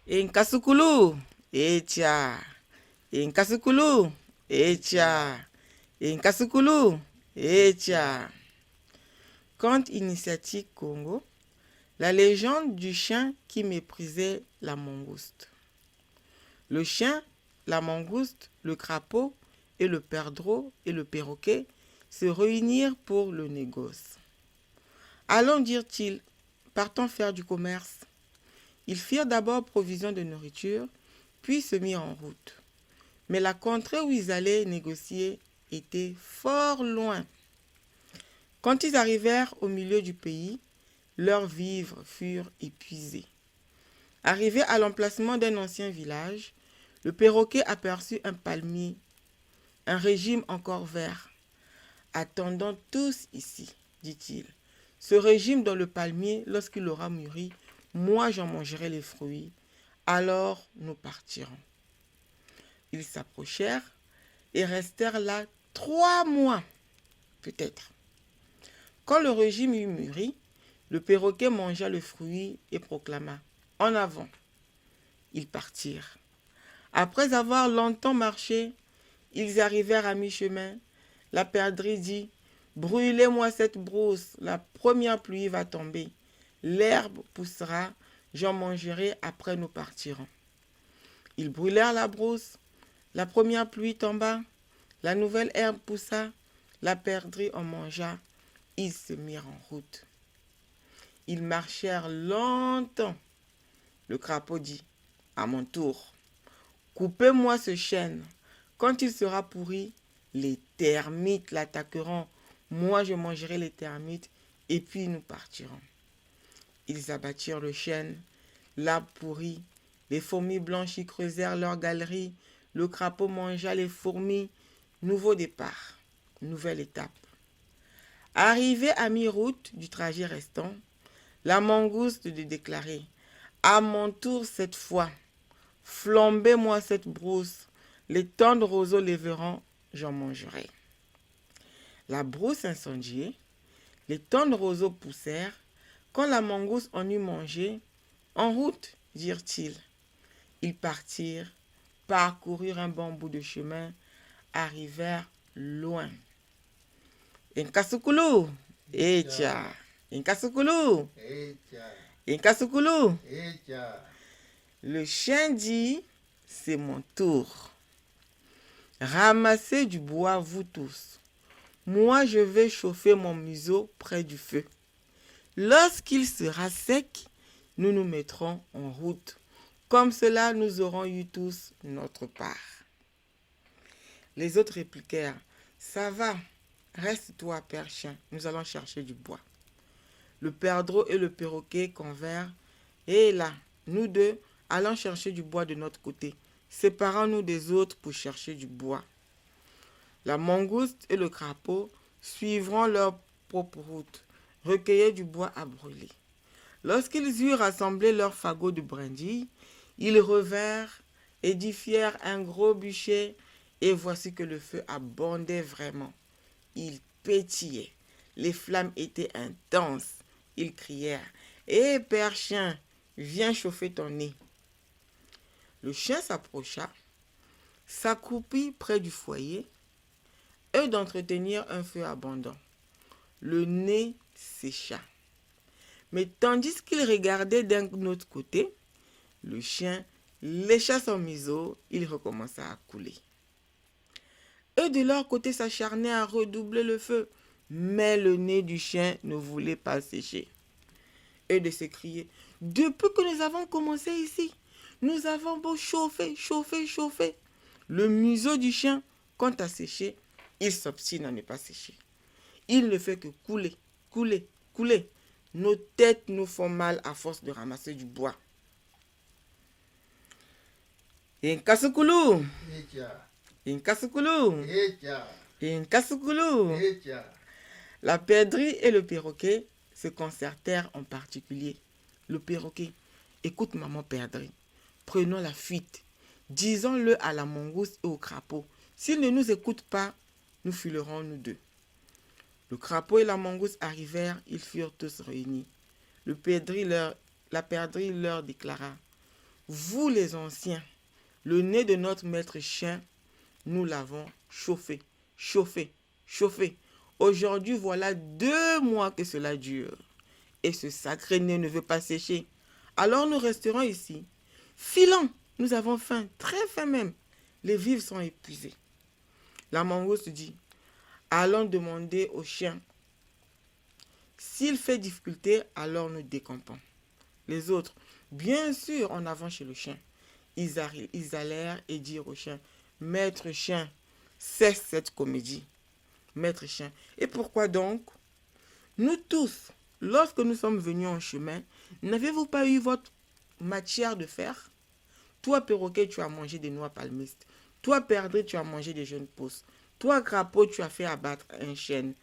Inkasukulu, echa. Inkasukulu, echa. Inkasukulu, echa. Conte initiatique Congo, la légende du chien qui méprisait la mangouste. Le chien, la mangouste, le crapaud et le perdreau et le perroquet se réunirent pour le négoce. Allons, dirent-ils, partons faire du commerce. Ils firent d'abord provision de nourriture, puis se mirent en route. Mais la contrée où ils allaient négocier était fort loin. Quand ils arrivèrent au milieu du pays, leurs vivres furent épuisés. Arrivés à l'emplacement d'un ancien village, le perroquet aperçut un palmier, un régime encore vert. « Attendons tous ici, dit-il. Ce régime dans le palmier, lorsqu'il aura mûri, moi j'en mangerai les fruits, alors nous partirons. » Ils s'approchèrent et restèrent là 3 mois, peut-être. Quand le régime eut mûri, le perroquet mangea le fruit et proclama « En avant !» Ils partirent. Après avoir longtemps marché, ils arrivèrent à mi-chemin. La perdrix dit « Brûlez-moi cette brousse, la première pluie va tomber. L'herbe poussera, j'en mangerai, après nous partirons. » Ils brûlèrent la brousse, la première pluie tomba, la nouvelle herbe poussa, la perdrix en mangea, ils se mirent en route. Ils marchèrent longtemps. Le crapaud dit « À mon tour, coupez-moi ce chêne. Quand il sera pourri, les termites l'attaqueront. Moi, je mangerai les termites et puis nous partirons. » Ils abattirent le chêne, l'arbre pourrit, les fourmis blanches y creusèrent leur galerie, le crapaud mangea les fourmis. Nouveau départ, nouvelle étape. Arrivé à mi-route du trajet restant, la mangouste de déclarer « À mon tour cette fois, flambez-moi cette brousse, les tendres roseaux les verront, j'en mangerai. » La brousse incendiée, les tendres roseaux poussèrent. Quand la mangouste en eut mangé, « En route !» dirent-ils. Ils partirent, parcoururent un bon bout de chemin, arrivèrent loin. Inkasukulu, echa. Inkasukulu, Inkasukulu. Le chien dit, c'est mon tour. Ramassez du bois, vous tous. Moi, je vais chauffer mon museau près du feu. Lorsqu'il sera sec, nous nous mettrons en route. Comme cela, nous aurons eu tous notre part. Les autres répliquèrent, ça va, reste-toi, père chien, nous allons chercher du bois. Le perdreau et le perroquet convinrent, et là, nous deux, allons chercher du bois de notre côté. Séparons-nous des autres pour chercher du bois. La mangouste et le crapaud suivront leur propre route, recueillir du bois à brûler. Lorsqu'ils eurent rassemblé leurs fagots de brindilles, ils revinrent, édifièrent un gros bûcher, et voici que le feu abondait vraiment. Il pétillait, les flammes étaient intenses. Ils crièrent « Hé, père chien, viens chauffer ton nez !» Le chien s'approcha, s'accroupit près du foyer, et d'entretenir un feu abondant. Le nez sécha. Mais tandis qu'il regardait d'un autre côté, le chien lécha son museau, il recommença à couler. Eux de leur côté s'acharnaient à redoubler le feu, mais le nez du chien ne voulait pas sécher. Eux de s'écrier, depuis que nous avons commencé ici, nous avons beau chauffer, chauffer, chauffer. Le museau du chien, quant à sécher, il s'obstine à ne pas sécher. Il ne fait que couler, couler, couler. Nos têtes nous font mal à force de ramasser du bois. Inkasukulu, Inkasukulu, Inkasukulu. La perdrix et le perroquet se concertèrent en particulier. Le perroquet, écoute maman perdrix, prenons la fuite. Disons-le à la mangouste et au crapaud. S'ils ne nous écoutent pas, nous filerons nous deux. Le crapaud et la mangouste arrivèrent, ils furent tous réunis. La perdrix leur déclara: Vous les anciens, le nez de notre maître chien, nous l'avons chauffé, chauffé, chauffé. Aujourd'hui, voilà 2 mois que cela dure. Et ce sacré nez ne veut pas sécher. Alors nous resterons ici. Filons, nous avons faim, très faim même. Les vivres sont épuisés. La mangouste dit: Allons demander au chien. S'il fait difficulté, alors nous décampons. Les autres, bien sûr, en avant chez le chien. Ils allèrent et dirent au chien: Maître chien, cesse cette comédie. Maître chien, et pourquoi donc? Nous tous, lorsque nous sommes venus en chemin, n'avez-vous pas eu votre matière de fer? Toi, perroquet, tu as mangé des noix palmistes. Toi, perdrix, tu as mangé des jeunes pousses. Toi, crapaud, tu as fait abattre un chêne.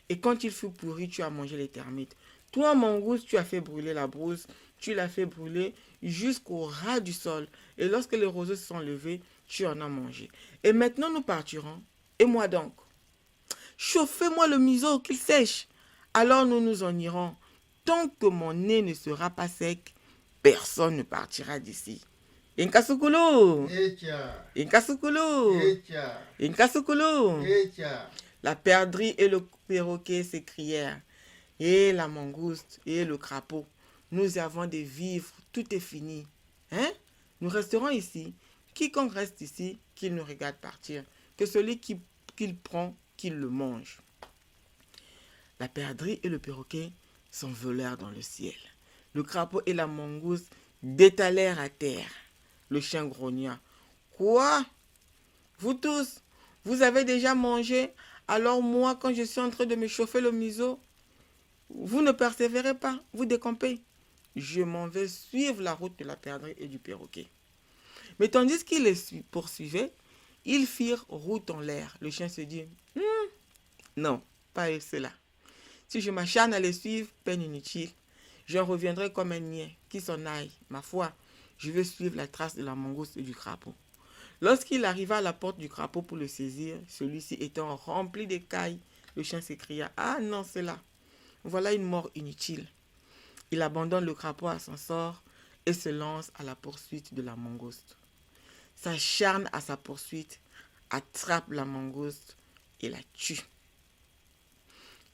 Et quand il fut pourri, tu as mangé les termites. Toi, mangouste, tu as fait brûler la brousse. Tu l'as fait brûler jusqu'au ras du sol. Et lorsque les roseaux se sont levés, tu en as mangé. Et maintenant, nous partirons. Et moi donc? Chauffez-moi le museau, qu'il sèche. Alors nous nous en irons. Tant que mon nez ne sera pas sec, personne ne partira d'ici. Inkasukulu! Echa, Inkasukulu! Echa, Inkasukulu! Echa. La perdrix et le perroquet s'écrièrent. Et la mangouste et le crapaud. Nous avons des vivres, tout est fini. Hein? Nous resterons ici. Quiconque reste ici, qu'il nous regarde partir. Que celui qu'il prend, qu'il le mange. La perdrix et le perroquet s'envolèrent dans le ciel. Le crapaud et la mangouste détalèrent à terre. Le chien grogna. Quoi? Vous tous, vous avez déjà mangé? Alors moi, quand je suis en train de me chauffer le museau, vous ne persévérez pas, vous décampez. Je m'en vais suivre la route de la perdrix et du perroquet. Mais tandis qu'ils les poursuivaient, ils firent route en l'air. Le chien se dit: non, pas cela. Si je m'acharne à les suivre, peine inutile. J'en reviendrai comme un niais qui s'en aille. Ma foi, je veux suivre la trace de la mangouste et du crapaud. Lorsqu'il arriva à la porte du crapaud pour le saisir, celui-ci étant rempli d'écailles, le chien s'écria: ah non, c'est là. Voilà une mort inutile. Il abandonne le crapaud à son sort et se lance à la poursuite de la mangouste. S'acharne à sa poursuite, attrape la mangouste et la tue.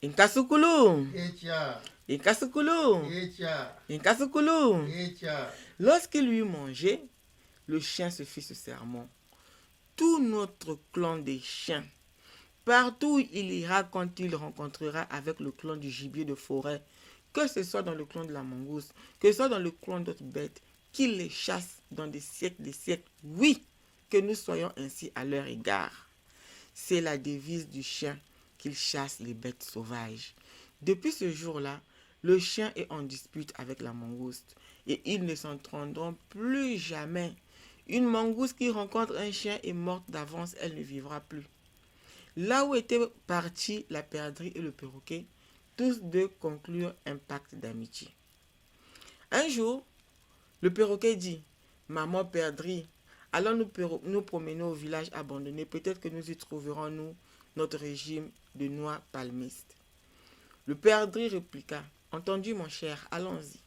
Inkasukulu! Echa, Inkasukulu! Echa, Inkasukulu! Echa. Lorsqu'il eut mangé, le chien se fit ce sermon: tout notre clan des chiens, partout où il ira quand il rencontrera avec le clan du gibier de forêt, que ce soit dans le clan de la mangouste, que ce soit dans le clan d'autres bêtes, qu'il les chasse dans des siècles, oui, que nous soyons ainsi à leur égard. C'est la devise du chien, qu'il chasse les bêtes sauvages. Depuis ce jour-là, le chien est en dispute avec la mangouste et ils ne s'entendront plus jamais. Une mangouste qui rencontre un chien est morte d'avance, elle ne vivra plus. Là où étaient partis la perdrix et le perroquet, tous deux conclurent un pacte d'amitié. Un jour, le perroquet dit: maman perdrix, allons nous promener au village abandonné, peut-être que nous y trouverons nous notre régime de noix palmistes. Le perdrix répliqua: entendu mon cher, allons-y.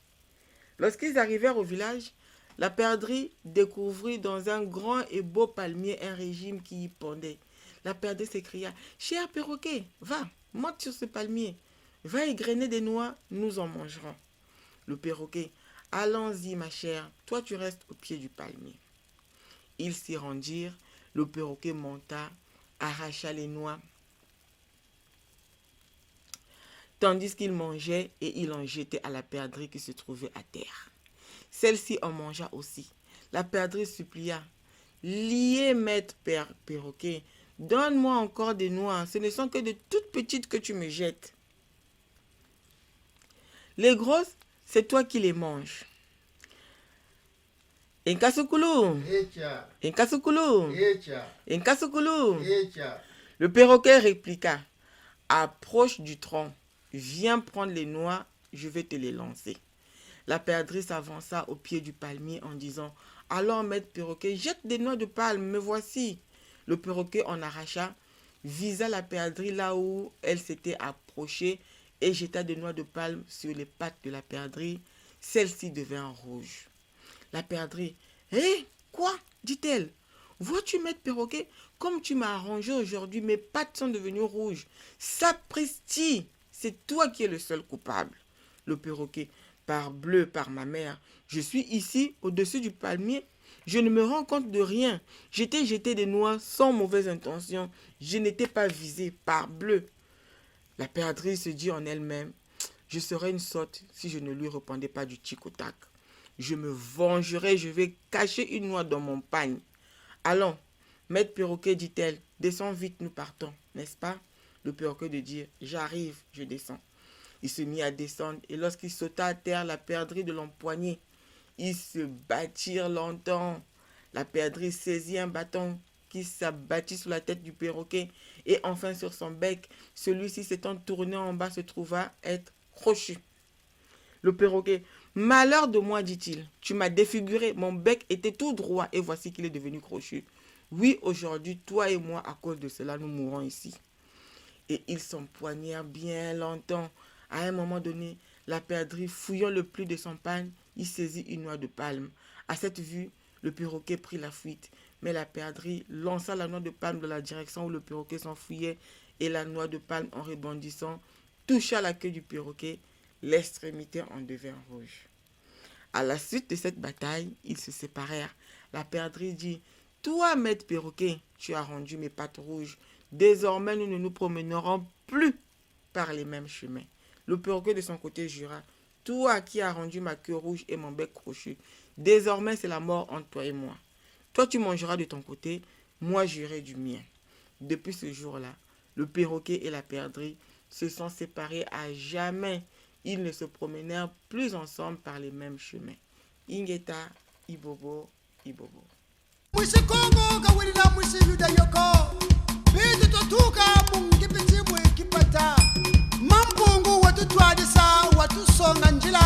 Lorsqu'ils arrivèrent au village, la perdrix découvrit dans un grand et beau palmier un régime qui y pendait. La perdrix s'écria: cher perroquet, va, monte sur ce palmier, va égrener des noix, nous en mangerons. Le perroquet: allons-y ma chère, toi tu restes au pied du palmier. Ils s'y rendirent, le perroquet monta, arracha les noix, tandis qu'il mangeait, et il en jetait à la perdrix qui se trouvait à terre. Celle-ci en mangea aussi. La perdrix supplia: lié maître perroquet, donne-moi encore des noix, ce ne sont que de toutes petites que tu me jettes. Les grosses, c'est toi qui les manges. Inkasukulu! Echa, Inkasukulu! Echa, Inkasukulu! Echa. Le perroquet répliqua: approche du tronc, viens prendre les noix, je vais te les lancer. La perdrix s'avança au pied du palmier en disant: Alors maître perroquet jette des noix de palme, me voici. Le perroquet en arracha, visa la perdrix là où elle s'était approchée et jeta des noix de palme sur les pattes de la perdrix. Celle-ci devint rouge. La perdrix, hé, quoi dit-elle. Vois-tu, maître perroquet, comme tu m'as arrangé aujourd'hui, mes pattes sont devenues rouges. Sapristi, c'est toi qui es le seul coupable. Le perroquet, parbleu, par ma mère, je suis ici, au-dessus du palmier. Je ne me rends compte de rien. J'étais jeté des noix sans mauvaise intention. Je n'étais pas visé, parbleu. La perdrix se dit en elle-même, je serais une sotte si je ne lui répondais pas du tic au tac. Je me vengerai, je vais cacher une noix dans mon pagne. Allons, maître perroquet, dit-elle, descends vite, nous partons, n'est-ce pas? Le perroquet de dire, j'arrive, je descends. Il se mit à descendre et lorsqu'il sauta à terre, la perdrix de l'empoigner. Ils se battirent longtemps. La perdrix saisit un bâton qui s'abattit sur la tête du perroquet et enfin sur son bec. Celui-ci s'étant tourné en bas se trouva être crochu. Le perroquet, malheur de moi, dit-il, tu m'as défiguré, mon bec était tout droit et voici qu'il est devenu crochu. Oui, aujourd'hui, toi et moi, à cause de cela, nous mourrons ici. Et ils s'empoignèrent bien longtemps. À un moment donné, la perdrix, fouillant le pli de son pagne, y saisit une noix de palme. À cette vue, le perroquet prit la fuite. Mais la perdrix lança la noix de palme dans la direction où le perroquet s'enfuyait et la noix de palme, en rebondissant, toucha la queue du perroquet. L'extrémité en devint rouge. À la suite de cette bataille, ils se séparèrent. La perdrix dit, « Toi, maître perroquet, tu as rendu mes pattes rouges. Désormais, nous ne nous promènerons plus par les mêmes chemins. » Le perroquet de son côté jura, « Toi qui as rendu ma queue rouge et mon bec crochu, désormais c'est la mort entre toi et moi. Toi tu mangeras de ton côté, moi j'irai du mien. » Depuis ce jour-là, le perroquet et la perdrix se sont séparés à jamais. Ils ne se promenèrent plus ensemble par les mêmes chemins. Ingeta, Ibobo, Ibobo. Musikongo kawirira musiyuda yoko bitu totuka mungi pitimwe kipata mampungu watutwadisa watusonga njila